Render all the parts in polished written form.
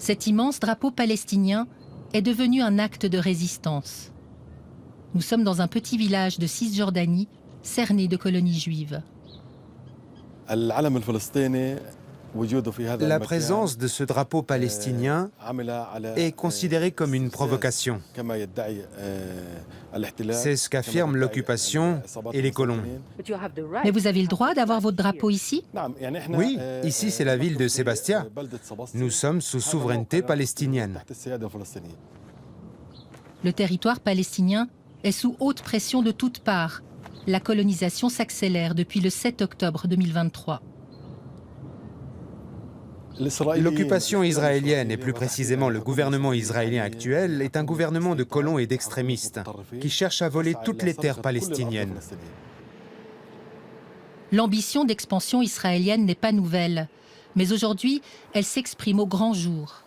cet immense drapeau palestinien est devenu un acte de résistance. Nous sommes dans un petit village de Cisjordanie, cerné de colonies juives. La présence de ce drapeau palestinien est considérée comme une provocation. C'est ce qu'affirment l'occupation et les colons. Mais vous avez le droit d'avoir votre drapeau ici? Oui, ici c'est la ville de Sébastia. Nous sommes sous souveraineté palestinienne. Le territoire palestinien est sous haute pression de toutes parts. La colonisation s'accélère depuis le 7 octobre 2023. L'occupation israélienne, et plus précisément le gouvernement israélien actuel, est un gouvernement de colons et d'extrémistes qui cherche à voler toutes les terres palestiniennes. L'ambition d'expansion israélienne n'est pas nouvelle, mais aujourd'hui, elle s'exprime au grand jour.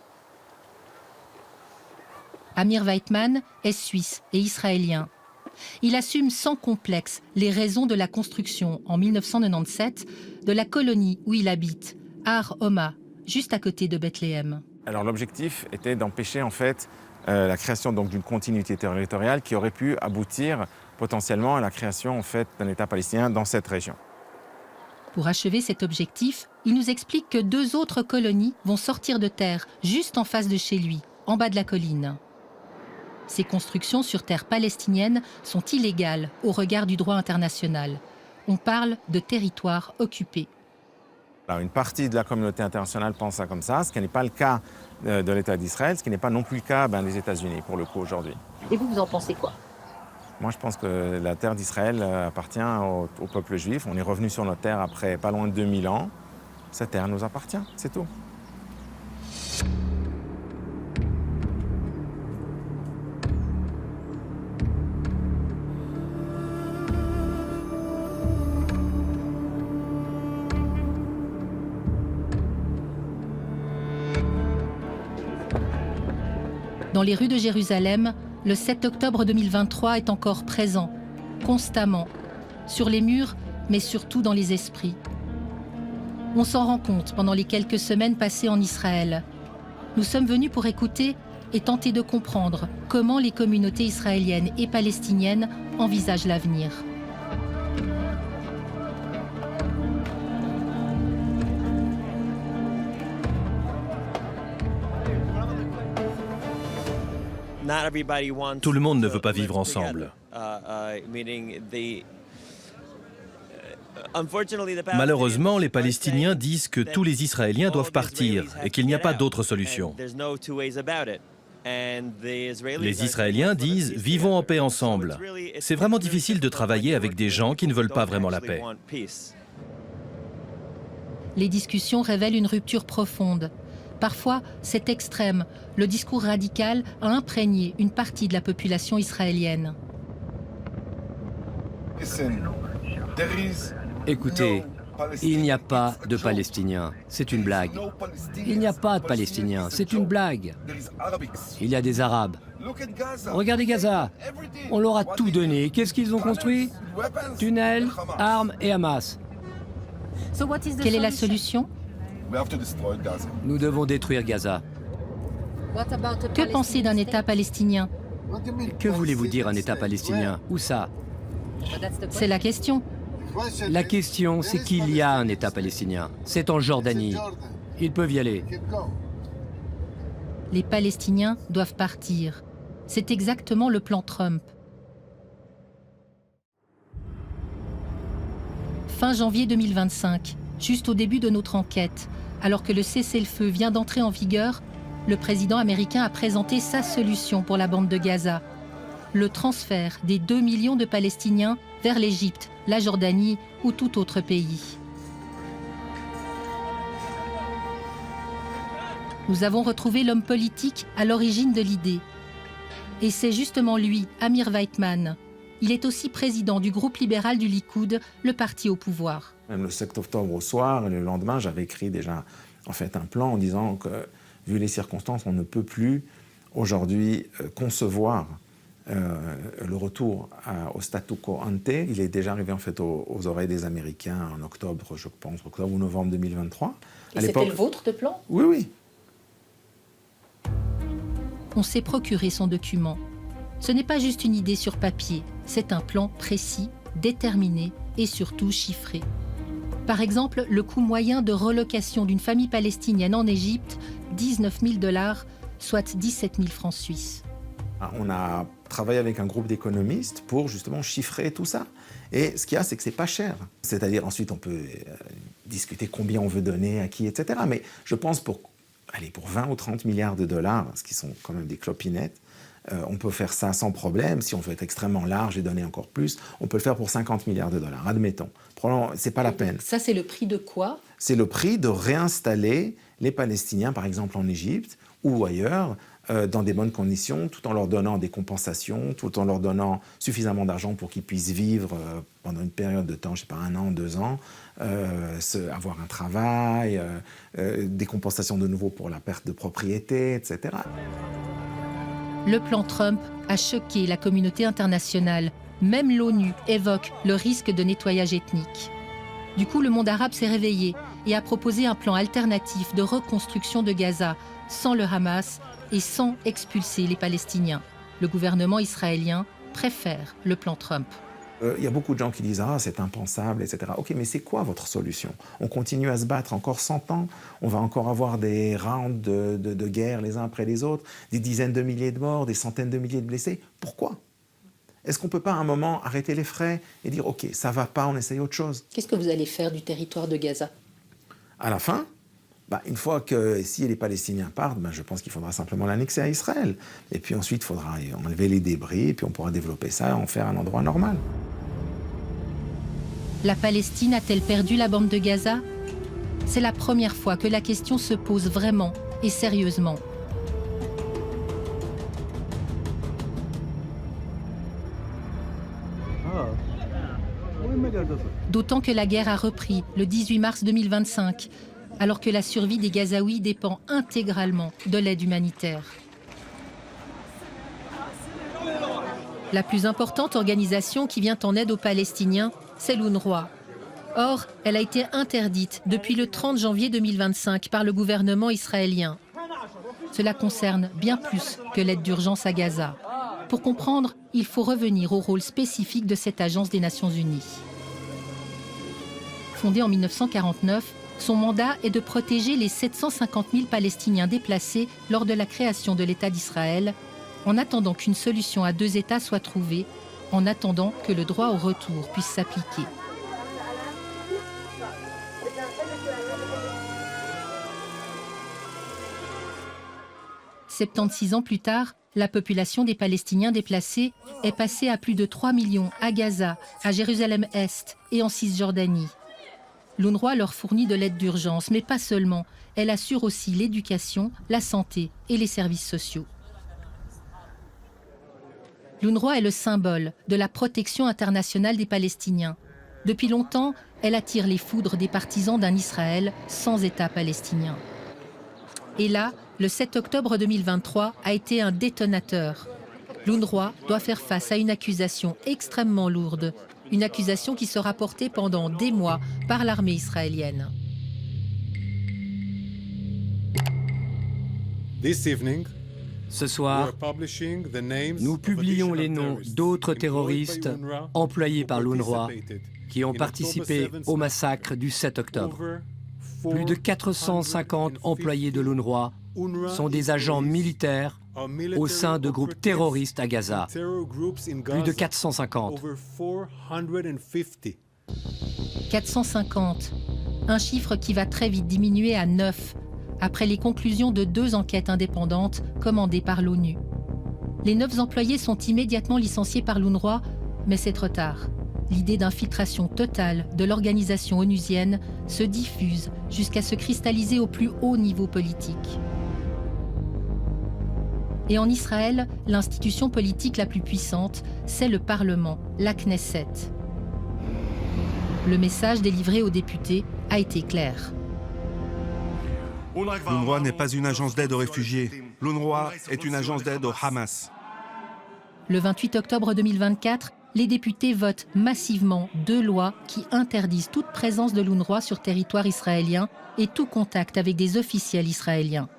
Amir Weitman est suisse et israélien. Il assume sans complexe les raisons de la construction, en 1997, de la colonie où il habite, Har Homa, juste à côté de Bethléem. Alors l'objectif était d'empêcher en fait la création d'une continuité territoriale qui aurait pu aboutir potentiellement à la création en fait d'un État palestinien dans cette région. Pour achever cet objectif, il nous explique que 2 autres colonies vont sortir de terre juste en face de chez lui, en bas de la colline. Ces constructions sur terre palestinienne sont illégales au regard du droit international. On parle de territoire occupé. Alors, une partie de la communauté internationale pense ça comme ça, ce qui n'est pas le cas de l'État d'Israël, ce qui n'est pas non plus le cas des États-Unis pour le coup aujourd'hui. Et vous en pensez quoi? Moi je pense que la terre d'Israël appartient au peuple juif. On est revenu sur notre terre après pas loin de 2000 ans. Cette terre nous appartient, c'est tout. Dans les rues de Jérusalem, le 7 octobre 2023 est encore présent, constamment, sur les murs, mais surtout dans les esprits. On s'en rend compte pendant les quelques semaines passées en Israël. Nous sommes venus pour écouter et tenter de comprendre comment les communautés israéliennes et palestiniennes envisagent l'avenir. Tout le monde ne veut pas vivre ensemble. Malheureusement, les Palestiniens disent que tous les Israéliens doivent partir et qu'il n'y a pas d'autre solution. Les Israéliens disent « vivons en paix ensemble ». C'est vraiment difficile de travailler avec des gens qui ne veulent pas vraiment la paix. Les discussions révèlent une rupture profonde. Parfois, c'est extrême. Le discours radical a imprégné une partie de la population israélienne. Écoutez, il n'y a pas de Palestiniens, c'est une blague. Il n'y a pas de Palestiniens, c'est une blague. Il y a des Arabes. Regardez Gaza, on leur a tout donné. Qu'est-ce qu'ils ont construit? Tunnels, armes et Hamas. Quelle est la solution? Nous devons détruire Gaza. Que penser d'un État palestinien? Que voulez-vous dire un État palestinien? Où ça? C'est la question. La question, c'est qu'il y a un État palestinien. C'est en Jordanie. Ils peuvent y aller. Les Palestiniens doivent partir. C'est exactement le plan Trump. Fin janvier 2025, juste au début de notre enquête, alors que le cessez-le-feu vient d'entrer en vigueur, le président américain a présenté sa solution pour la bande de Gaza. Le transfert des 2 millions de Palestiniens vers l'Égypte, la Jordanie ou tout autre pays. Nous avons retrouvé l'homme politique à l'origine de l'idée. Et c'est justement lui, Amir Weitman. Il est aussi président du groupe libéral du Likoud, le parti au pouvoir. Même le 7 octobre au soir, et le lendemain, j'avais écrit déjà en fait un plan en disant que, vu les circonstances, on ne peut plus aujourd'hui concevoir le retour au statu quo ante. Il est déjà arrivé en fait aux oreilles des Américains en octobre, je pense, octobre ou novembre 2023. Et c'était le vôtre de plan? Oui, oui. on s'est procuré son document. Ce n'est pas juste une idée sur papier, c'est un plan précis, déterminé et surtout chiffré. Par exemple, le coût moyen de relocation d'une famille palestinienne en Égypte, 19 000 $, soit 17 000 francs suisses. On a travaillé avec un groupe d'économistes pour justement chiffrer tout ça. Et ce qu'il y a, c'est que c'est pas cher. C'est-à-dire, ensuite, on peut discuter combien on veut donner, à qui, etc. Mais je pense pour 20 ou 30 milliards de dollars, ce qui sont quand même des clopinettes, on peut faire ça sans problème. Si on veut être extrêmement large et donner encore plus, on peut le faire pour 50 milliards de dollars, admettons. Probablement, c'est pas la peine. Ça, c'est le prix de quoi? C'est le prix de réinstaller les Palestiniens, par exemple en Égypte ou ailleurs, dans des bonnes conditions, tout en leur donnant des compensations, tout en leur donnant suffisamment d'argent pour qu'ils puissent vivre pendant une période de temps, je sais pas, 1 an, 2 ans, avoir un travail, des compensations de nouveau pour la perte de propriété, etc. Le plan Trump a choqué la communauté internationale. Même l'ONU évoque le risque de nettoyage ethnique. Du coup, le monde arabe s'est réveillé et a proposé un plan alternatif de reconstruction de Gaza, sans le Hamas et sans expulser les Palestiniens. Le gouvernement israélien préfère le plan Trump. Il y a beaucoup de gens qui disent « Ah, c'est impensable, etc. » Ok, mais c'est quoi votre solution? On continue à se battre encore 100 ans? On va encore avoir des rounds de guerre les uns après les autres? Des dizaines de milliers de morts, des centaines de milliers de blessés? Pourquoi? Est-ce qu'on ne peut pas à un moment arrêter les frais et dire « Ok, ça ne va pas, on essaye autre chose » Qu'est-ce que vous allez faire du territoire de Gaza? À la fin, une fois que si les Palestiniens partent, je pense qu'il faudra simplement l'annexer à Israël. Et puis ensuite, il faudra enlever les débris, et puis on pourra développer ça et en faire un endroit normal. La Palestine a-t-elle perdu la bande de Gaza? C'est la première fois que la question se pose vraiment et sérieusement. D'autant que la guerre a repris le 18 mars 2025, alors que la survie des Gazaouis dépend intégralement de l'aide humanitaire. La plus importante organisation qui vient en aide aux Palestiniens, c'est l'UNRWA. Or, elle a été interdite depuis le 30 janvier 2025 par le gouvernement israélien. Cela concerne bien plus que l'aide d'urgence à Gaza. Pour comprendre, il faut revenir au rôle spécifique de cette agence des Nations Unies. Fondée en 1949, son mandat est de protéger les 750 000 Palestiniens déplacés lors de la création de l'État d'Israël, en attendant qu'une solution à 2 États soit trouvée, en attendant que le droit au retour puisse s'appliquer. « 76 ans plus tard, la population des Palestiniens déplacés est passée à plus de 3 millions à Gaza, à Jérusalem-Est et en Cisjordanie. L'UNRWA leur fournit de l'aide d'urgence, mais pas seulement. Elle assure aussi l'éducation, la santé et les services sociaux. L'UNRWA est le symbole de la protection internationale des Palestiniens. Depuis longtemps, elle attire les foudres des partisans d'un Israël sans État palestinien. Et là, le 7 octobre 2023 a été un détonateur. L'UNRWA doit faire face à une accusation extrêmement lourde, une accusation qui sera portée pendant des mois par l'armée israélienne. Ce soir, nous publions les noms d'autres terroristes employés par l'UNRWA qui ont participé au massacre du 7 octobre. Plus de 450 employés de l'UNRWA sont des agents militaires au sein de groupes terroristes à Gaza. Plus de 450. 450, un chiffre qui va très vite diminuer à 9, après les conclusions de 2 enquêtes indépendantes commandées par l'ONU. Les 9 employés sont immédiatement licenciés par l'UNRWA, mais c'est trop tard. L'idée d'infiltration totale de l'organisation onusienne se diffuse jusqu'à se cristalliser au plus haut niveau politique. Et en Israël, l'institution politique la plus puissante, c'est le Parlement, la Knesset. Le message délivré aux députés a été clair. L'UNRWA n'est pas une agence d'aide aux réfugiés. L'UNRWA est une agence d'aide au Hamas. Le 28 octobre 2024, les députés votent massivement 2 lois qui interdisent toute présence de l'UNRWA sur territoire israélien et tout contact avec des officiels israéliens.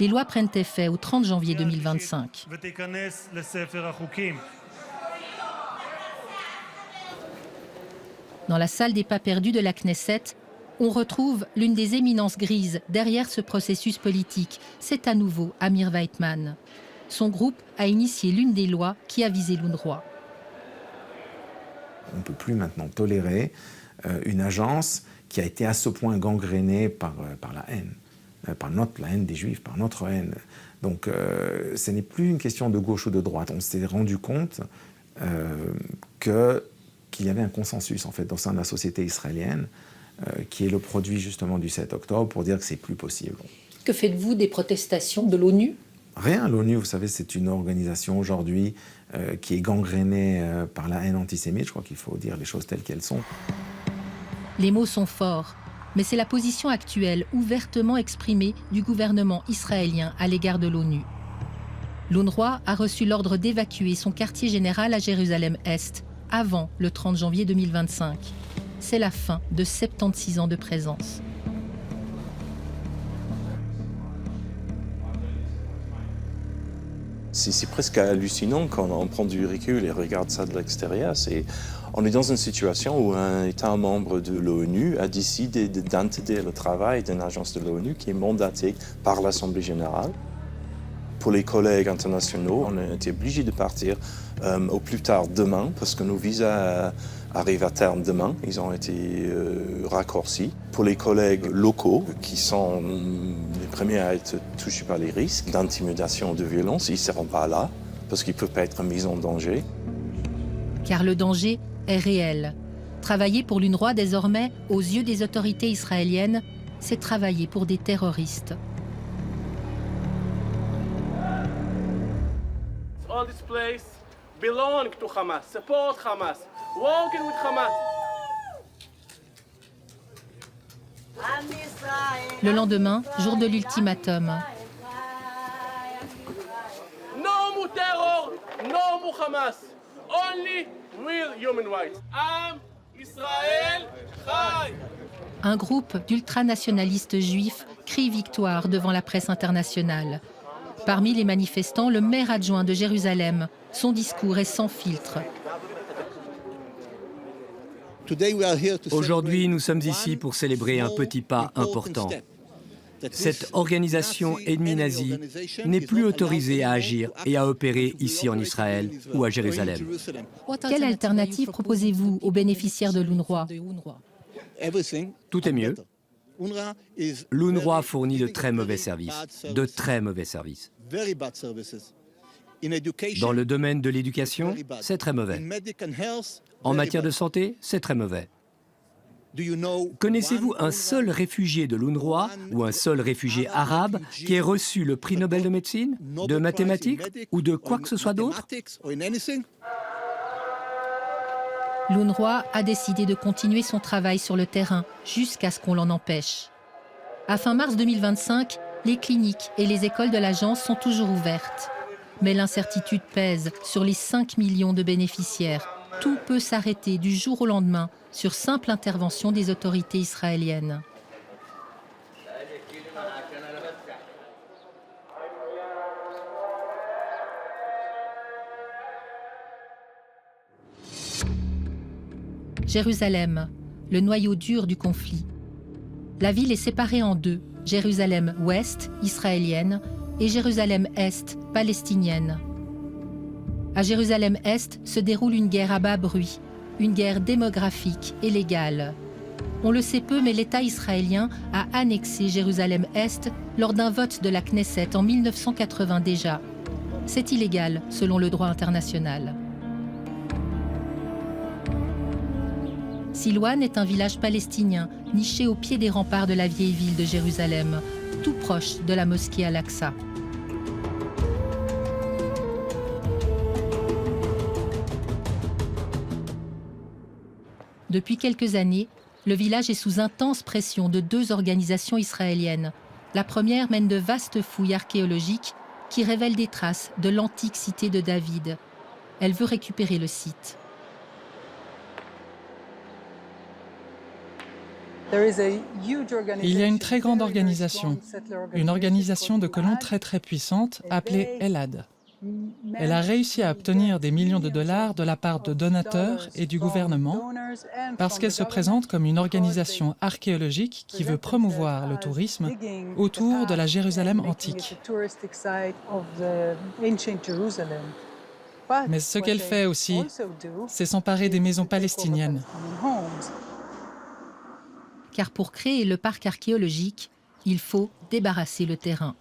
Les lois prennent effet au 30 janvier 2025. Dans la salle des pas perdus de la Knesset, on retrouve l'une des éminences grises derrière ce processus politique. C'est à nouveau Amir Weitman. Son groupe a initié l'une des lois qui a visé l'UNRWA. On ne peut plus maintenant tolérer une agence qui a été à ce point gangrénée par la haine, la haine des Juifs, par notre haine. Donc ce n'est plus une question de gauche ou de droite. On s'est rendu compte qu'il y avait un consensus en fait au sein de la société israélienne qui est le produit justement du 7 octobre pour dire que c'est plus possible. Que faites-vous des protestations de l'ONU ? Rien. L'ONU, vous savez, c'est une organisation aujourd'hui qui est gangrénée par la haine antisémite. Je crois qu'il faut dire les choses telles qu'elles sont. Les mots sont forts, mais c'est la position actuelle ouvertement exprimée du gouvernement israélien à l'égard de l'ONU. L'UNRWA a reçu l'ordre d'évacuer son quartier général à Jérusalem-Est avant le 30 janvier 2025. C'est la fin de 76 ans de présence. C'est presque hallucinant quand on prend du recul et regarde ça de l'extérieur. On est dans une situation où un État membre de l'ONU a décidé d'interdire le travail d'une agence de l'ONU qui est mandatée par l'Assemblée générale. Pour les collègues internationaux, on a été obligé de partir au plus tard demain parce que nos visas arrivent à terme demain. Ils ont été raccourcis. Pour les collègues locaux, qui sont les premiers à être touchés par les risques d'intimidation ou de violence, ils ne seront pas là parce qu'ils ne peuvent pas être mis en danger. Car le danger est réel. Travailler pour l'UNRWA désormais, aux yeux des autorités israéliennes, c'est travailler pour des terroristes. All this place belong to Hamas, support Hamas, working with Hamas. Le lendemain, jour de l'ultimatum. No more terror, no more Hamas, only real human rights. Am Israël Chai. Un groupe d'ultranationalistes juifs crie victoire devant la presse internationale. Parmi les manifestants, le maire adjoint de Jérusalem. Son discours est sans filtre. Aujourd'hui, nous sommes ici pour célébrer un petit pas important. Cette organisation ennemie nazie n'est plus autorisée à agir et à opérer ici en Israël ou à Jérusalem. Quelle alternative proposez-vous aux bénéficiaires de l'UNRWA ? Tout est mieux. L'UNRWA fournit de très mauvais services, de très mauvais services. Dans le domaine de l'éducation, c'est très mauvais. En matière de santé, c'est très mauvais. Connaissez-vous un seul réfugié de l'UNRWA ou un seul réfugié arabe qui ait reçu le prix Nobel de médecine, de mathématiques ou de quoi que ce soit d'autre ? L'UNRWA a décidé de continuer son travail sur le terrain jusqu'à ce qu'on l'en empêche. À fin mars 2025, les cliniques et les écoles de l'agence sont toujours ouvertes. Mais l'incertitude pèse sur les 5 millions de bénéficiaires. Tout peut s'arrêter du jour au lendemain sur simple intervention des autorités israéliennes. Jérusalem, le noyau dur du conflit. La ville est séparée en deux, Jérusalem-Ouest, israélienne, et Jérusalem-Est, palestinienne. À Jérusalem-Est se déroule une guerre à bas bruit, une guerre démographique et légale. On le sait peu, mais l'État israélien a annexé Jérusalem-Est lors d'un vote de la Knesset en 1980 déjà. C'est illégal selon le droit international. Silouan est un village palestinien niché au pied des remparts de la vieille ville de Jérusalem, tout proche de la mosquée Al-Aqsa. Depuis quelques années, le village est sous intense pression de deux organisations israéliennes. La première mène de vastes fouilles archéologiques qui révèlent des traces de l'antique cité de David. Elle veut récupérer le site. Il y a une très grande organisation, une organisation de colons très puissante appelée ELAD. Elle a réussi à obtenir des millions de dollars de la part de donateurs et du gouvernement parce qu'elle se présente comme une organisation archéologique qui veut promouvoir le tourisme autour de la Jérusalem antique. Mais ce qu'elle fait aussi, c'est s'emparer des maisons palestiniennes. Car pour créer le parc archéologique, il faut débarrasser le terrain.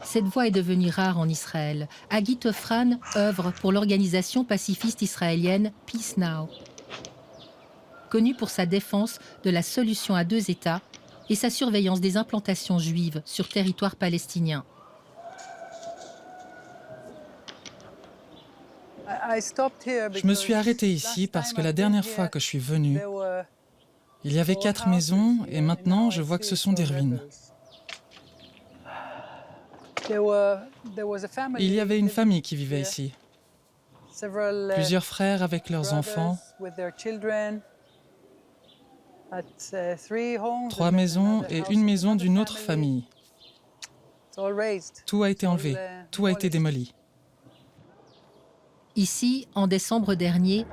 Cette voie est devenue rare en Israël. Hagit Ofran œuvre pour l'organisation pacifiste israélienne Peace Now, connue pour sa défense de la solution à deux États et sa surveillance des implantations juives sur territoire palestinien. Je me suis arrêté ici parce que la dernière fois que je suis venu, il y avait 4 maisons et maintenant je vois que ce sont des ruines. Il y avait une famille qui vivait ici. Plusieurs frères avec leurs enfants. 3 maisons et une maison d'une autre famille. Tout a été enlevé, tout a été démoli. Ici, en décembre dernier,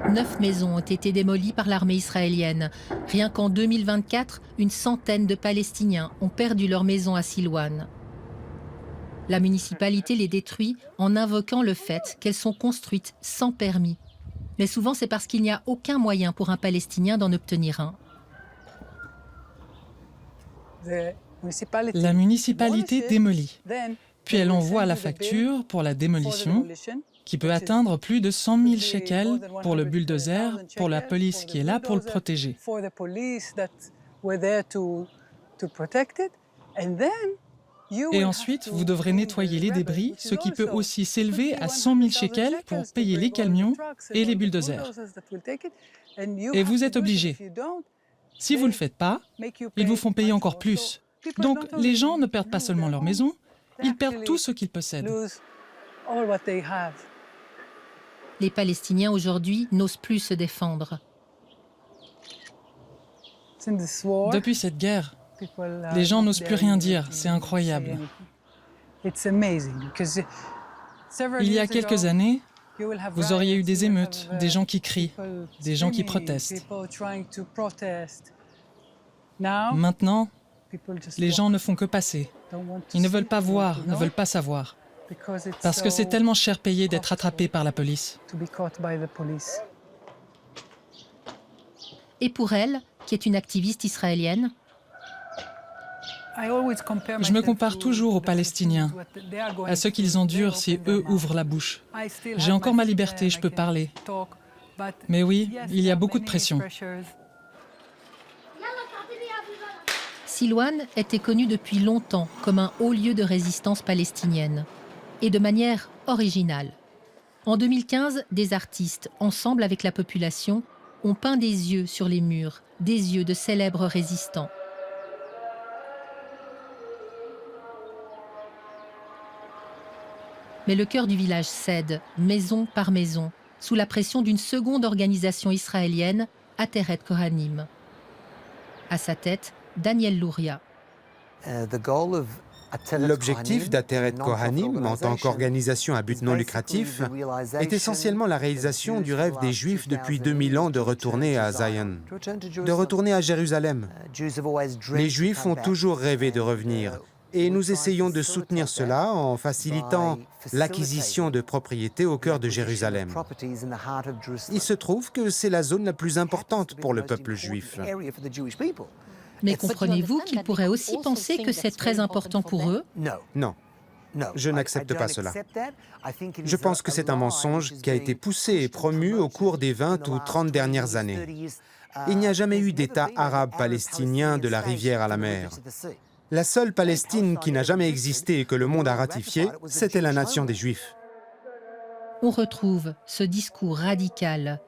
9 maisons ont été démolies par l'armée israélienne. Rien qu'en 2024, une centaine de Palestiniens ont perdu leur maison à Silouane. La municipalité les détruit en invoquant le fait qu'elles sont construites sans permis. Mais souvent, c'est parce qu'il n'y a aucun moyen pour un Palestinien d'en obtenir un. La municipalité démolit. Puis elle envoie la facture pour la démolition, qui peut atteindre plus de 100 000 shekels pour le bulldozer, pour la police qui est là pour le protéger. Et ensuite, vous devrez nettoyer les débris, ce qui peut aussi s'élever à 100 000 shekels pour payer les camions et les bulldozers. Et vous êtes obligé. Si vous ne le faites pas, ils vous font payer encore plus. Donc, les gens ne perdent pas seulement leur maison, ils perdent tout ce qu'ils possèdent. Les Palestiniens aujourd'hui n'osent plus se défendre. Depuis cette guerre, les gens n'osent plus rien dire, c'est incroyable. Il y a quelques années, vous auriez eu des émeutes, des gens qui crient, des gens qui protestent. Maintenant, les gens ne font que passer. Ils ne veulent pas voir, ne veulent pas savoir. Parce que c'est tellement cher payé d'être attrapé par la police. Et pour elle, qui est une activiste israélienne, je me compare toujours aux Palestiniens, à ce qu'ils endurent si eux ouvrent la bouche. J'ai encore ma liberté, je peux parler. Mais oui, il y a beaucoup de pression. Silouane était connue depuis longtemps comme un haut lieu de résistance palestinienne, et de manière originale. En 2015, des artistes, ensemble avec la population, ont peint des yeux sur les murs, des yeux de célèbres résistants. Mais le cœur du village cède, maison par maison, sous la pression d'une seconde organisation israélienne, Ateret Kohanim. À sa tête, Daniel Louria. L'objectif d'Ateret Kohanim, en tant qu'organisation à but non lucratif, est essentiellement la réalisation du rêve des Juifs depuis 2000 ans de retourner à Zion, de retourner à Jérusalem. Les Juifs ont toujours rêvé de revenir, et nous essayons de soutenir cela en facilitant l'acquisition de propriétés au cœur de Jérusalem. Il se trouve que c'est la zone la plus importante pour le peuple juif. Mais comprenez-vous qu'ils pourraient aussi penser que c'est très important pour eux? Non, je n'accepte pas cela. Je pense que c'est un mensonge qui a été poussé et promu au cours des 20 ou 30 dernières années. Il n'y a jamais eu d'État arabe palestinien de la rivière à la mer. La seule Palestine qui n'a jamais existé et que le monde a ratifiée, c'était la nation des Juifs. On retrouve ce discours radical.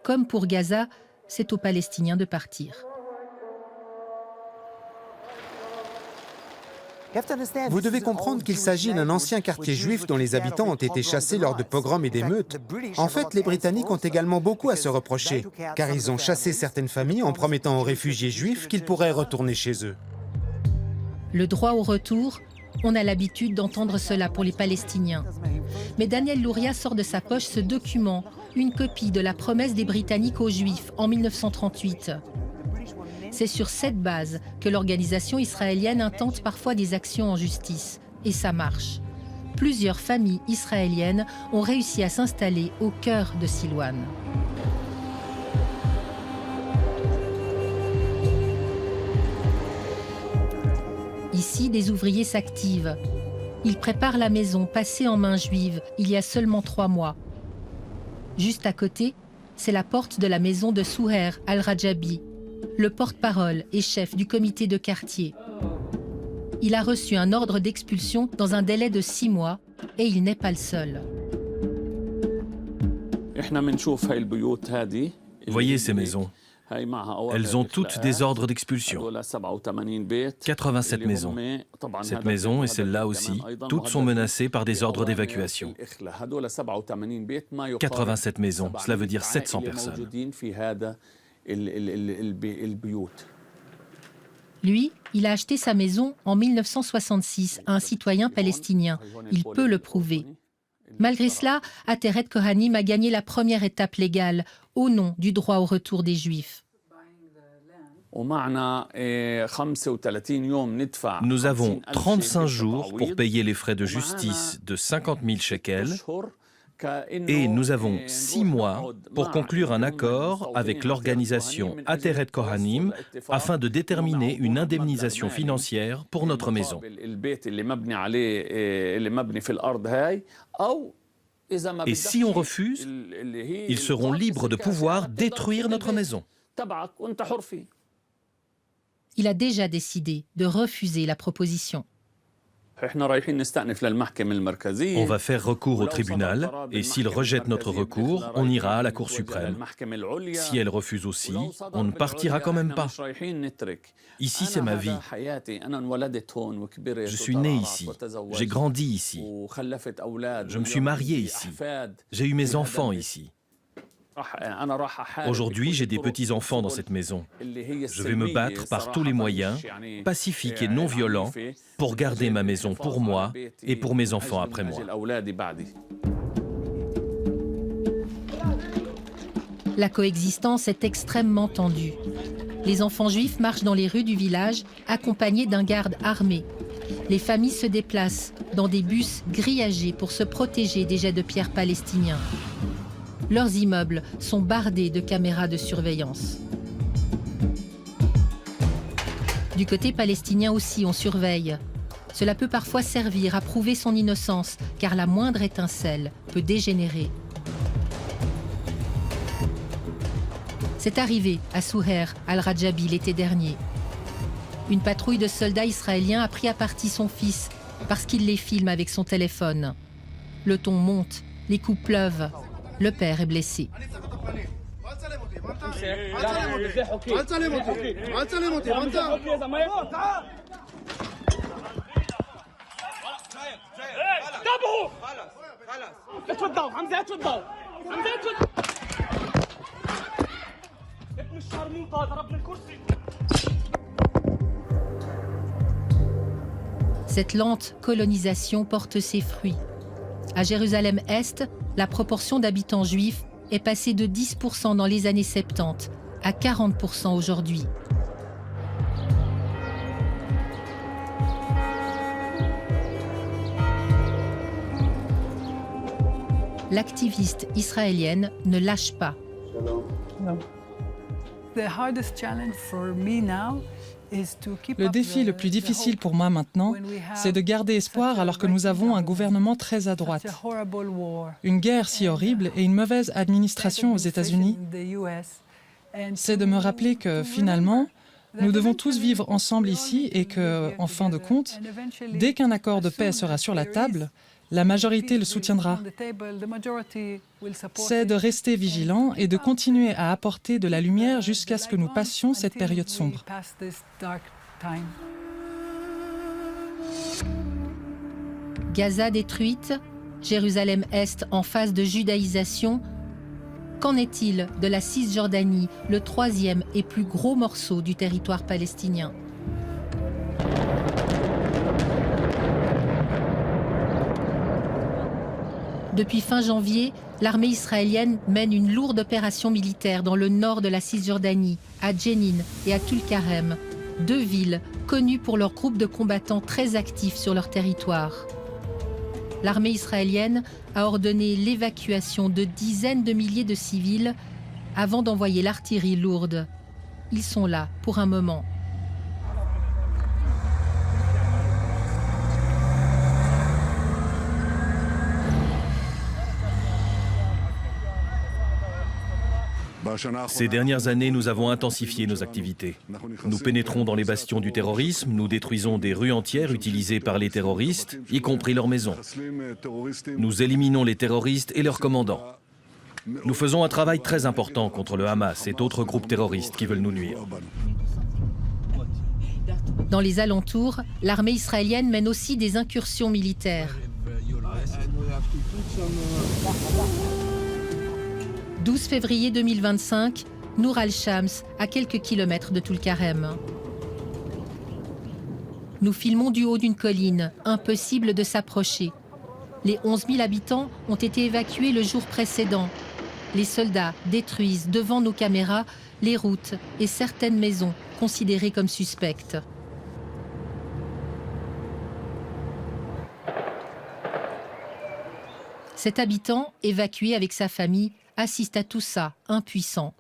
Comme pour Gaza, c'est aux Palestiniens de partir. Vous devez comprendre qu'il s'agit d'un ancien quartier juif dont les habitants ont été chassés lors de pogroms et d'émeutes. En fait, les Britanniques ont également beaucoup à se reprocher, car ils ont chassé certaines familles en promettant aux réfugiés juifs qu'ils pourraient retourner chez eux. Le droit au retour, on a l'habitude d'entendre cela pour les Palestiniens. Mais Daniel Louria sort de sa poche ce document, une copie de la promesse des Britanniques aux Juifs en 1938. C'est sur cette base que l'organisation israélienne intente parfois des actions en justice. Et ça marche. Plusieurs familles israéliennes ont réussi à s'installer au cœur de Silouane. Ici, des ouvriers s'activent. Ils préparent la maison passée en main juive il y a seulement 3 mois. Juste à côté, c'est la porte de la maison de Souher Al-Rajabi, le porte-parole et chef du comité de quartier. Il a reçu un ordre d'expulsion dans un délai de 6 mois et il n'est pas le seul. Voyez ces maisons. Elles ont toutes des ordres d'expulsion. 87 maisons. Cette maison et celle-là aussi, toutes sont menacées par des ordres d'évacuation. 87 maisons, cela veut dire 700 personnes. Lui, il a acheté sa maison en 1966 à un citoyen palestinien. Il peut le prouver. Malgré cela, Ateret Kohanim a gagné la première étape légale au nom du droit au retour des Juifs. Nous avons 35 jours pour payer les frais de justice de 50 000 shekels et nous avons 6 mois pour conclure un accord avec l'organisation Ateret Kohanim afin de déterminer une indemnisation financière pour notre maison. Et si on refuse, ils seront libres de pouvoir détruire notre maison. Il a déjà décidé de refuser la proposition. On va faire recours au tribunal et s'il rejette notre recours, on ira à la Cour suprême. Si elle refuse aussi, on ne partira quand même pas. Ici, c'est ma vie. Je suis né ici. J'ai grandi ici. Je me suis marié ici. J'ai eu mes enfants ici. Aujourd'hui, j'ai des petits-enfants dans cette maison. Je vais me battre par tous les moyens, pacifiques et non violents, pour garder ma maison pour moi et pour mes enfants après moi. La coexistence est extrêmement tendue. Les enfants juifs marchent dans les rues du village, accompagnés d'un garde armé. Les familles se déplacent dans des bus grillagés pour se protéger des jets de pierre palestiniens. Leurs immeubles sont bardés de caméras de surveillance. Du côté palestinien aussi, on surveille. Cela peut parfois servir à prouver son innocence, car la moindre étincelle peut dégénérer. C'est arrivé à Souher Al-Rajabi l'été dernier. Une patrouille de soldats israéliens a pris à partie son fils parce qu'il les filme avec son téléphone. Le ton monte, les coups pleuvent. Le père est blessé. Cette lente colonisation porte ses fruits. À Jérusalem-Est, la proportion d'habitants juifs est passée de 10% dans les années 70 à 40% aujourd'hui. L'activiste israélienne ne lâche pas. Le défi le plus difficile pour moi maintenant, c'est de garder espoir alors que nous avons un gouvernement très à droite. Une guerre si horrible et une mauvaise administration aux États-Unis. C'est de me rappeler que finalement, nous devons tous vivre ensemble ici et que, en fin de compte, dès qu'un accord de paix sera sur la table, la majorité le soutiendra. C'est de rester vigilant et de continuer à apporter de la lumière jusqu'à ce que nous passions cette période sombre. Gaza détruite, Jérusalem-Est en phase de judaïsation. Qu'en est-il de la Cisjordanie, le troisième et plus gros morceau du territoire palestinien? Depuis fin janvier, l'armée israélienne mène une lourde opération militaire dans le nord de la Cisjordanie, à Jenin et à Tulkarem, deux villes connues pour leurs groupes de combattants très actifs sur leur territoire. L'armée israélienne a ordonné l'évacuation de dizaines de milliers de civils avant d'envoyer l'artillerie lourde. Ils sont là pour un moment. Ces dernières années, nous avons intensifié nos activités. Nous pénétrons dans les bastions du terrorisme, nous détruisons des rues entières utilisées par les terroristes, y compris leurs maisons. Nous éliminons les terroristes et leurs commandants. Nous faisons un travail très important contre le Hamas et d'autres groupes terroristes qui veulent nous nuire. Dans les alentours, l'armée israélienne mène aussi des incursions militaires. 12 février 2025, Nour al-Shams, à quelques kilomètres de Tulkarem. Nous filmons du haut d'une colline, impossible de s'approcher. Les 11 000 habitants ont été évacués le jour précédent. Les soldats détruisent devant nos caméras les routes et certaines maisons considérées comme suspectes. Cet habitant, évacué avec sa famille, assiste à tout ça, impuissant.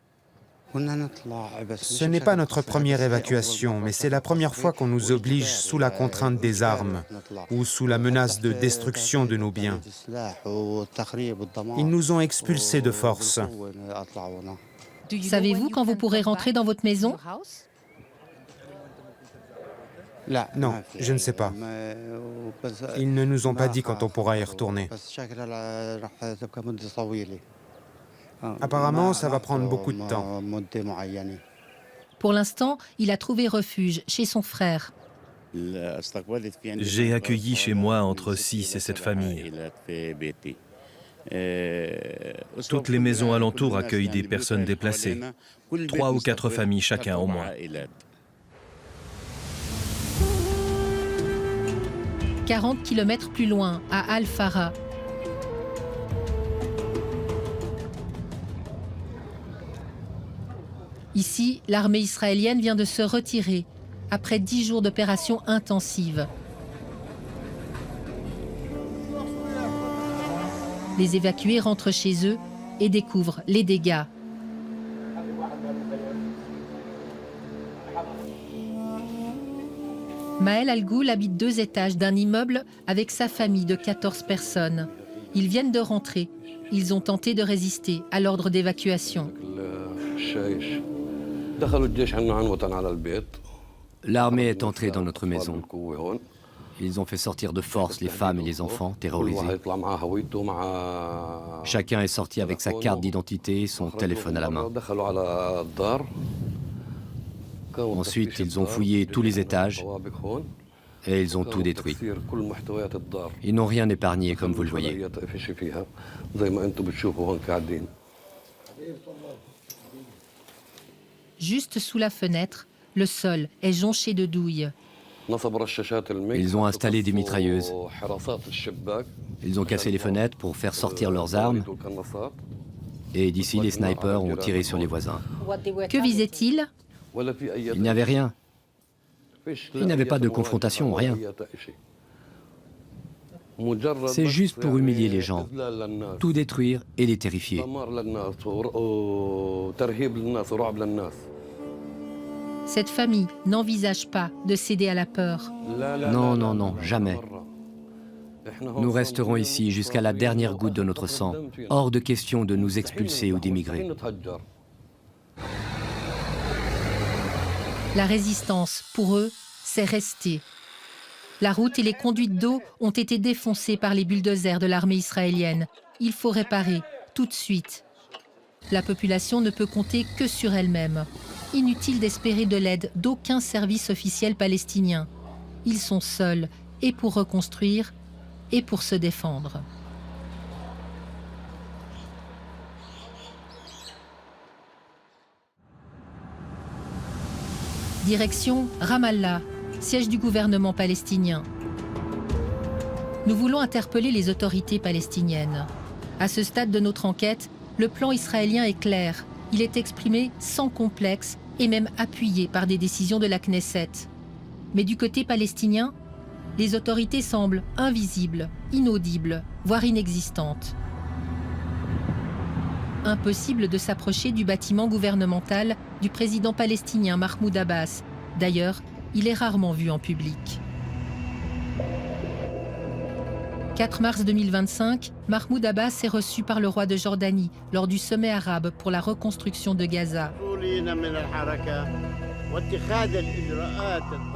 Ce n'est pas notre première évacuation, mais c'est la première fois qu'on nous oblige sous la contrainte des armes ou sous la menace de destruction de nos biens. Ils nous ont expulsés de force. Savez-vous quand vous pourrez rentrer dans votre maison? Non, je ne sais pas. Ils ne nous ont pas dit quand on pourra y retourner. Apparemment, ça va prendre beaucoup de temps. Pour l'instant, il a trouvé refuge chez son frère. J'ai accueilli chez moi entre 6 et 7 familles. Toutes les maisons alentours accueillent des personnes déplacées. 3 ou 4 familles chacun au moins. 40 kilomètres plus loin, à Al-Farah. Ici, l'armée israélienne vient de se retirer après 10 jours d'opérations intensives. Les évacués rentrent chez eux et découvrent les dégâts. Maël Al-Ghoul habite 2 étages d'un immeuble avec sa famille de 14 personnes. Ils viennent de rentrer. Ils ont tenté de résister à l'ordre d'évacuation. L'armée est entrée dans notre maison. Ils ont fait sortir de force les femmes et les enfants terrorisés. Chacun est sorti avec sa carte d'identité et son téléphone à la main. Ensuite, ils ont fouillé tous les étages et ils ont tout détruit. Ils n'ont rien épargné, comme vous le voyez. Juste sous la fenêtre, le sol est jonché de douilles. Ils ont installé des mitrailleuses. Ils ont cassé les fenêtres pour faire sortir leurs armes. Et d'ici, les snipers ont tiré sur les voisins. Que visaient-ils? Il n'y avait rien. Il n'y avait pas de confrontation, rien. C'est juste pour humilier les gens, tout détruire et les terrifier. Cette famille n'envisage pas de céder à la peur. Non, non, non, jamais. Nous resterons ici jusqu'à la dernière goutte de notre sang. Hors de question de nous expulser ou d'émigrer. La résistance, pour eux, c'est rester. La route et les conduites d'eau ont été défoncées par les bulldozers de l'armée israélienne. Il faut réparer, tout de suite. La population ne peut compter que sur elle-même. Inutile d'espérer de l'aide d'aucun service officiel palestinien. Ils sont seuls, et pour reconstruire, et pour se défendre. Direction Ramallah, siège du gouvernement palestinien. Nous voulons interpeller les autorités palestiniennes. À ce stade de notre enquête, le plan israélien est clair. Il est exprimé sans complexe et même appuyé par des décisions de la Knesset. Mais du côté palestinien, les autorités semblent invisibles, inaudibles, voire inexistantes. Impossible de s'approcher du bâtiment gouvernemental du président palestinien Mahmoud Abbas. D'ailleurs, il est rarement vu en public. 4 mars 2025, Mahmoud Abbas est reçu par le roi de Jordanie lors du sommet arabe pour la reconstruction de Gaza.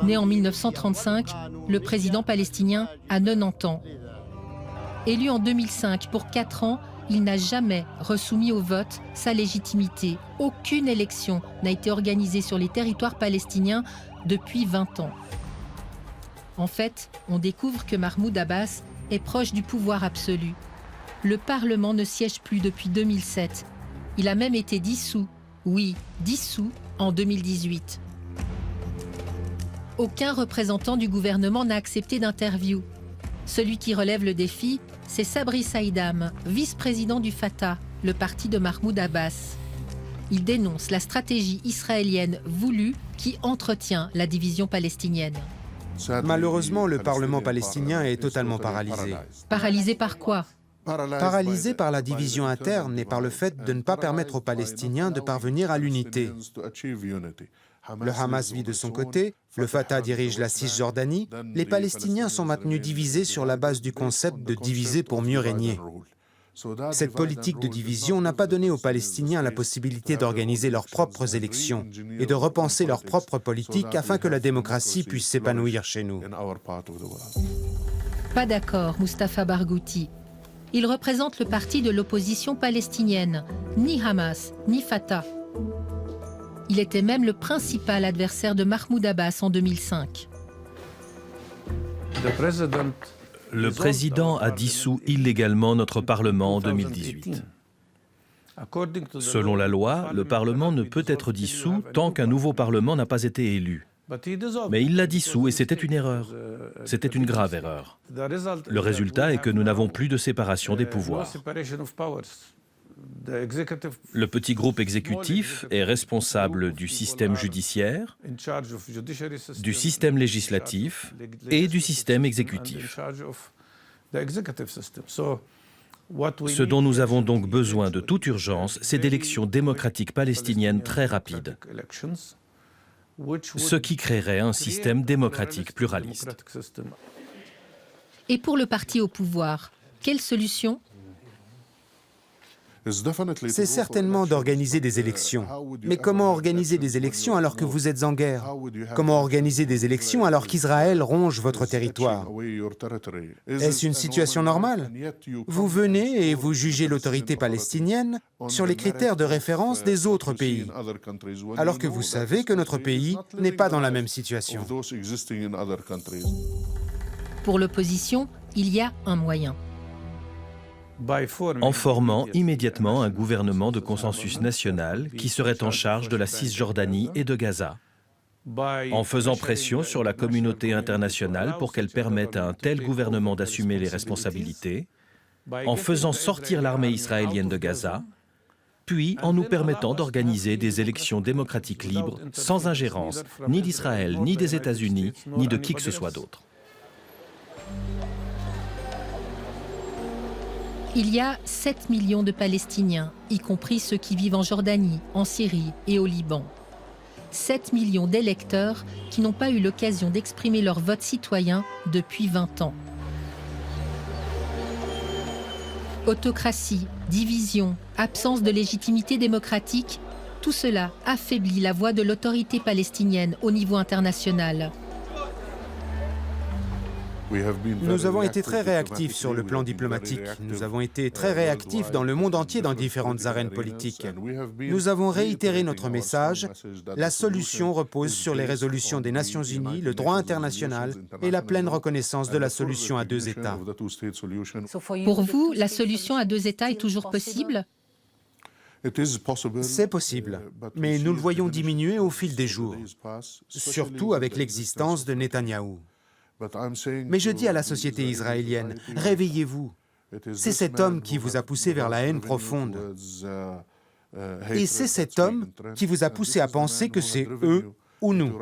Né en 1935, le président palestinien a 90 ans. Élu en 2005 pour 4 ans, il n'a jamais resoumis au vote sa légitimité. Aucune élection n'a été organisée sur les territoires palestiniens depuis 20 ans. En fait, on découvre que Mahmoud Abbas est proche du pouvoir absolu. Le Parlement ne siège plus depuis 2007. Il a même été dissous, oui, dissous en 2018. Aucun représentant du gouvernement n'a accepté d'interview. Celui qui relève le défi, c'est Sabri Saïdam, vice-président du Fatah, le parti de Mahmoud Abbas. Il dénonce la stratégie israélienne voulue qui entretient la division palestinienne. Malheureusement, le Parlement palestinien est totalement paralysé. Paralysé par quoi? Paralysé par la division interne et par le fait de ne pas permettre aux Palestiniens de parvenir à l'unité. Le Hamas vit de son côté, le Fatah dirige la Cisjordanie, les Palestiniens sont maintenus divisés sur la base du concept de diviser pour mieux régner. Cette politique de division n'a pas donné aux Palestiniens la possibilité d'organiser leurs propres élections et de repenser leur propre politique afin que la démocratie puisse s'épanouir chez nous. Pas d'accord, Mustapha Barghouti. Il représente le parti de l'opposition palestinienne, ni Hamas, ni Fatah. Il était même le principal adversaire de Mahmoud Abbas en 2005. Le président a dissous illégalement notre Parlement en 2018. Selon la loi, le Parlement ne peut être dissous tant qu'un nouveau Parlement n'a pas été élu. Mais il l'a dissous et c'était une erreur. C'était une grave erreur. Le résultat est que nous n'avons plus de séparation des pouvoirs. Le petit groupe exécutif est responsable du système judiciaire, du système législatif et du système exécutif. Ce dont nous avons donc besoin de toute urgence, c'est d'élections démocratiques palestiniennes très rapides, ce qui créerait un système démocratique pluraliste. Et pour le parti au pouvoir, quelle solution ? C'est certainement d'organiser des élections. Mais comment organiser des élections alors que vous êtes en guerre? Comment organiser des élections alors qu'Israël ronge votre territoire? Est-ce une situation normale? Vous venez et vous jugez l'autorité palestinienne sur les critères de référence des autres pays, alors que vous savez que notre pays n'est pas dans la même situation. Pour l'opposition, il y a un moyen. En formant immédiatement un gouvernement de consensus national qui serait en charge de la Cisjordanie et de Gaza, en faisant pression sur la communauté internationale pour qu'elle permette à un tel gouvernement d'assumer les responsabilités, en faisant sortir l'armée israélienne de Gaza, puis en nous permettant d'organiser des élections démocratiques libres, sans ingérence, ni d'Israël, ni des États-Unis, ni de qui que ce soit d'autre. Il y a 7 millions de Palestiniens, y compris ceux qui vivent en Jordanie, en Syrie et au Liban. 7 millions d'électeurs qui n'ont pas eu l'occasion d'exprimer leur vote citoyen depuis 20 ans. Autocratie, division, absence de légitimité démocratique, tout cela affaiblit la voix de l'autorité palestinienne au niveau international. Nous avons été très réactifs sur le plan diplomatique. Nous avons été très réactifs dans le monde entier dans différentes arènes politiques. Nous avons réitéré notre message. La solution repose sur les résolutions des Nations Unies, le droit international et la pleine reconnaissance de la solution à 2 États. Pour vous, la solution à 2 États est toujours possible? C'est possible, mais nous le voyons diminuer au fil des jours, surtout avec l'existence de Netanyahou. Mais je dis à la société israélienne, réveillez-vous. C'est cet homme qui vous a poussé vers la haine profonde. Et c'est cet homme qui vous a poussé à penser que c'est eux ou nous.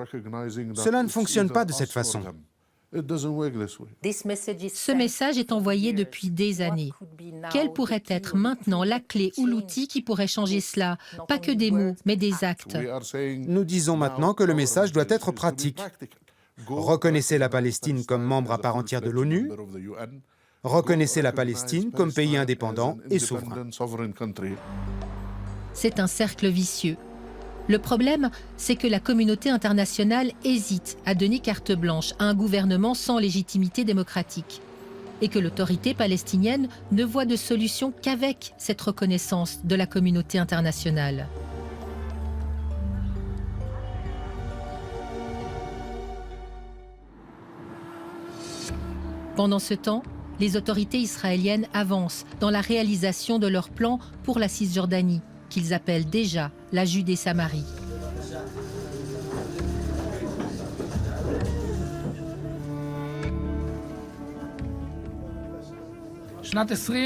Cela ne fonctionne pas de cette façon. Ce message est envoyé depuis des années. Quelle pourrait être maintenant la clé ou l'outil qui pourrait changer cela? Pas que des mots, mais des actes. Nous disons maintenant que le message doit être pratique. Reconnaissez la Palestine comme membre à part entière de l'ONU. Reconnaissez la Palestine comme pays indépendant et souverain. C'est un cercle vicieux. Le problème, c'est que la communauté internationale hésite à donner carte blanche à un gouvernement sans légitimité démocratique et que l'autorité palestinienne ne voit de solution qu'avec cette reconnaissance de la communauté internationale. Pendant ce temps, les autorités israéliennes avancent dans la réalisation de leur plan pour la Cisjordanie, qu'ils appellent déjà la Judée-Samarie.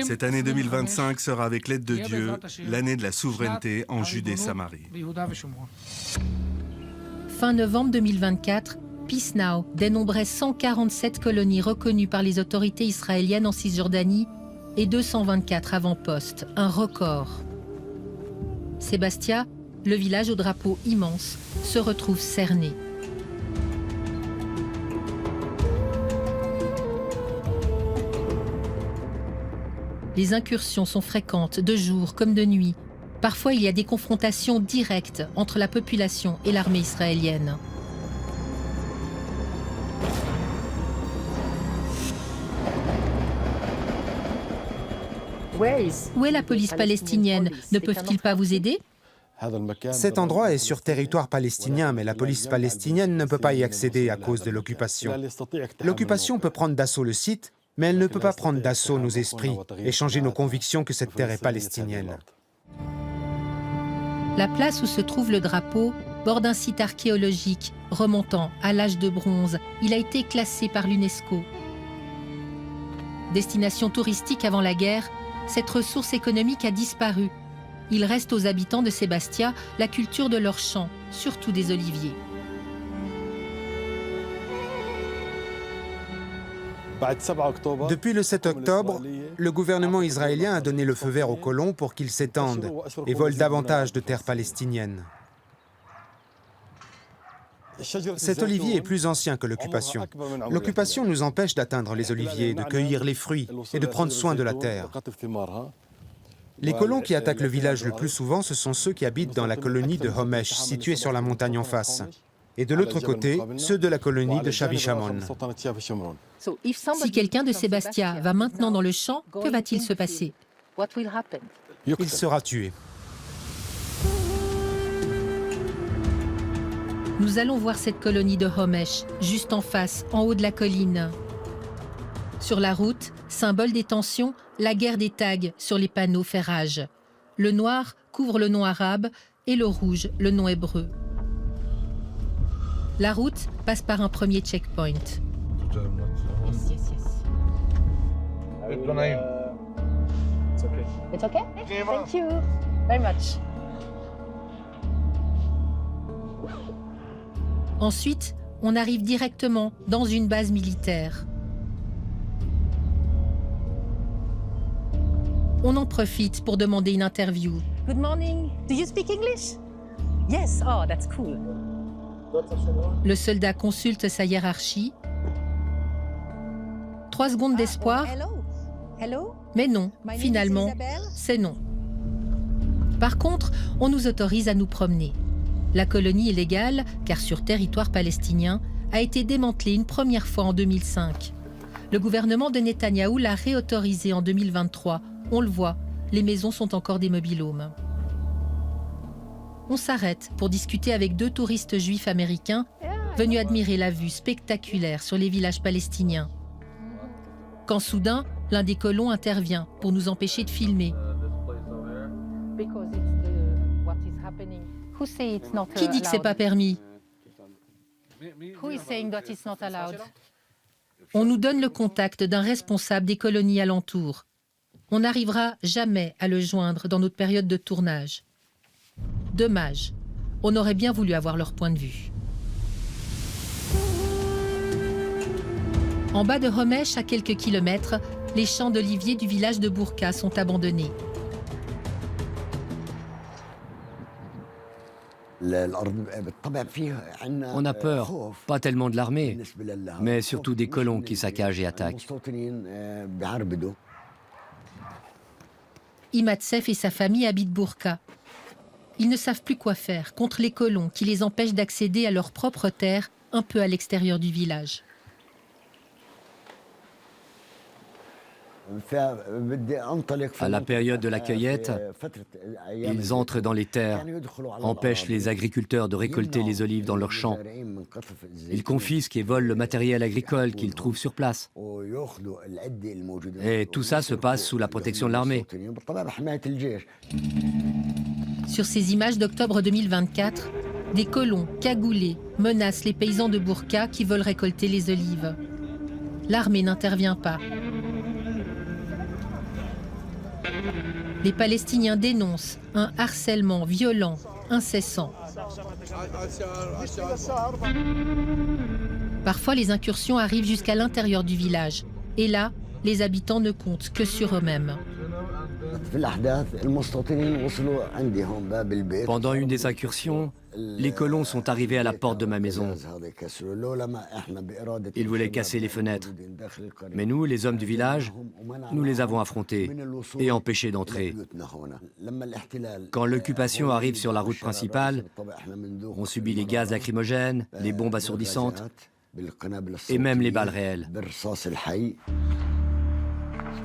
Cette année 2025 sera, avec l'aide de Dieu, l'année de la souveraineté en Judée-Samarie. Fin novembre 2024, Peace Now dénombrait 147 colonies reconnues par les autorités israéliennes en Cisjordanie et 224 avant-postes, un record. Sébastia, le village au drapeau immense, se retrouve cerné. Les incursions sont fréquentes, de jour comme de nuit. Parfois, il y a des confrontations directes entre la population et l'armée israélienne. Où est la police palestinienne? Ne peuvent-ils pas vous aider? Cet endroit est sur territoire palestinien, mais la police palestinienne ne peut pas y accéder à cause de l'occupation. L'occupation peut prendre d'assaut le site, mais elle ne peut pas prendre d'assaut nos esprits et changer nos convictions que cette terre est palestinienne. La place où se trouve le drapeau borde un site archéologique remontant à l'âge de bronze. Il a été classé par l'UNESCO. Destination touristique avant la guerre, cette ressource économique a disparu. Il reste aux habitants de Sébastia la culture de leurs champs, surtout des oliviers. Depuis le 7 octobre, le gouvernement israélien a donné le feu vert aux colons pour qu'ils s'étendent et volent davantage de terres palestiniennes. Cet olivier est plus ancien que l'occupation. L'occupation nous empêche d'atteindre les oliviers, de cueillir les fruits et de prendre soin de la terre. Les colons qui attaquent le village le plus souvent, ce sont ceux qui habitent dans la colonie de Homesh, située sur la montagne en face. Et de l'autre côté, ceux de la colonie de Shavi Shamon. Si quelqu'un de Sébastia va maintenant dans le champ, que va-t-il se passer? Il sera tué. Nous allons voir cette colonie de Homesh, juste en face, en haut de la colline. Sur la route, symbole des tensions, la guerre des tags sur les panneaux fait rage. Le noir couvre le nom arabe et le rouge le nom hébreu. La route passe par un premier checkpoint. It's okay? Thank you very much. Ensuite, on arrive directement dans une base militaire. On en profite pour demander une interview. Good morning. Do you speak English? Yes. Oh, that's cool. Le soldat consulte sa hiérarchie. 3 secondes d'espoir. Hello. Hello. Mais non, finalement, c'est non. Par contre, on nous autorise à nous promener. La colonie est légale, car sur territoire palestinien, a été démantelée une première fois en 2005. Le gouvernement de Netanyahou l'a réautorisé en 2023. On le voit, les maisons sont encore des mobil-homes. On s'arrête pour discuter avec 2 touristes juifs américains venus admirer la vue spectaculaire sur les villages palestiniens. Quand soudain, l'un des colons intervient pour nous empêcher de filmer. Qui dit que c'est pas permis? On nous donne le contact d'un responsable des colonies alentours. On n'arrivera jamais à le joindre dans notre période de tournage. Dommage. On aurait bien voulu avoir leur point de vue. En bas de Homesh, à quelques kilomètres, les champs d'oliviers du village de Bourka sont abandonnés. On a peur, pas tellement de l'armée, mais surtout des colons qui saccagent et attaquent. Imatsef et sa famille habitent Bourka. Ils ne savent plus quoi faire contre les colons qui les empêchent d'accéder à leur propre terre un peu à l'extérieur du village. À la période de la cueillette, ils entrent dans les terres, empêchent les agriculteurs de récolter les olives dans leurs champs. Ils confisquent et volent le matériel agricole qu'ils trouvent sur place. Et tout ça se passe sous la protection de l'armée. Sur ces images d'octobre 2024, des colons cagoulés menacent les paysans de Bourka qui veulent récolter les olives. L'armée n'intervient pas. Les Palestiniens dénoncent un harcèlement violent, incessant. Parfois, les incursions arrivent jusqu'à l'intérieur du village. Et là, les habitants ne comptent que sur eux-mêmes. Pendant une des incursions, les colons sont arrivés à la porte de ma maison. Ils voulaient casser les fenêtres. Mais nous, les hommes du village, nous les avons affrontés et empêchés d'entrer. Quand l'occupation arrive sur la route principale, on subit les gaz lacrymogènes, les bombes assourdissantes et même les balles réelles.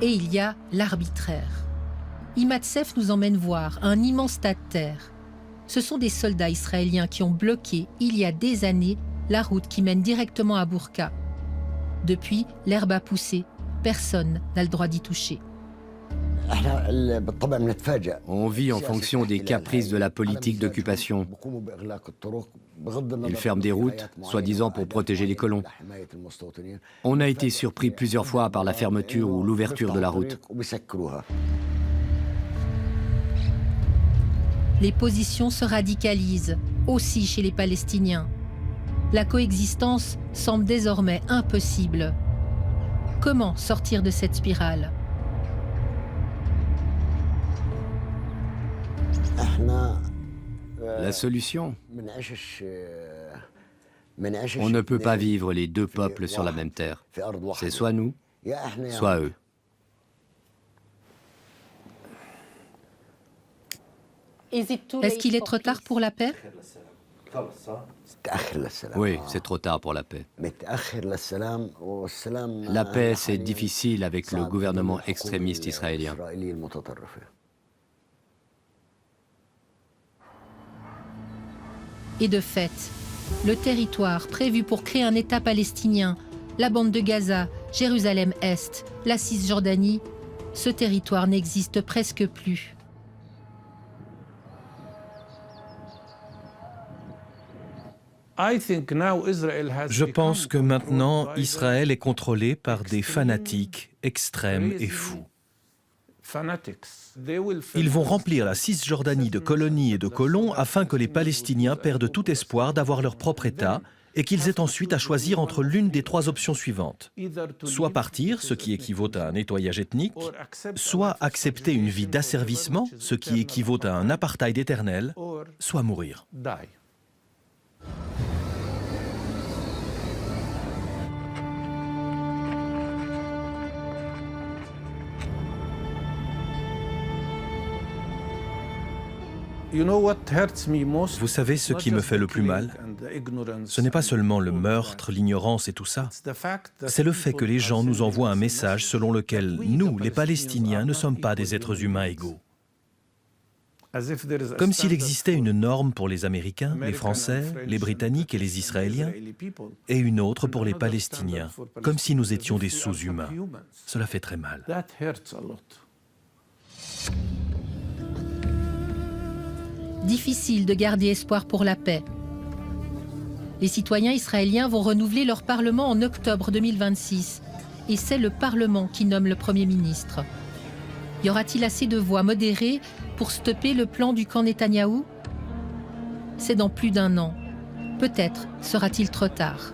Et il y a l'arbitraire. Imatsef nous emmène voir un immense tas de terre. Ce sont des soldats israéliens qui ont bloqué, il y a des années, la route qui mène directement à Bourka. Depuis, l'herbe a poussé. Personne n'a le droit d'y toucher. On vit en fonction des caprices de la politique d'occupation. Ils ferment des routes, soi-disant pour protéger les colons. On a été surpris plusieurs fois par la fermeture ou l'ouverture de la route. Les positions se radicalisent, aussi chez les Palestiniens. La coexistence semble désormais impossible. Comment sortir de cette spirale ? La solution ? On ne peut pas vivre les 2 peuples sur la même terre. C'est soit nous, soit eux. Est-ce qu'il est trop tard pour la paix ? Oui, c'est trop tard pour la paix. La paix, c'est difficile avec le gouvernement extrémiste israélien. Et de fait, le territoire prévu pour créer un État palestinien, la bande de Gaza, Jérusalem-Est, la Cisjordanie, ce territoire n'existe presque plus. Je pense que maintenant, Israël est contrôlé par des fanatiques extrêmes et fous. Ils vont remplir la Cisjordanie de colonies et de colons afin que les Palestiniens perdent tout espoir d'avoir leur propre État et qu'ils aient ensuite à choisir entre l'une des 3 options suivantes. Soit partir, ce qui équivaut à un nettoyage ethnique, soit accepter une vie d'asservissement, ce qui équivaut à un apartheid éternel, soit mourir. Vous savez ce qui me fait le plus mal? Ce n'est pas seulement le meurtre, l'ignorance et tout ça. C'est le fait que les gens nous envoient un message selon lequel nous, les Palestiniens, ne sommes pas des êtres humains égaux. Comme s'il existait une norme pour les Américains, les Français, les Britanniques et les Israéliens, et une autre pour les Palestiniens, comme si nous étions des sous-humains. Cela fait très mal. Difficile de garder espoir pour la paix. Les citoyens israéliens vont renouveler leur Parlement en octobre 2026, et c'est le Parlement qui nomme le Premier ministre. Y aura-t-il assez de voix modérées pour stopper le plan du camp Netanyahou? C'est dans plus d'1 an. Peut-être sera-t-il trop tard.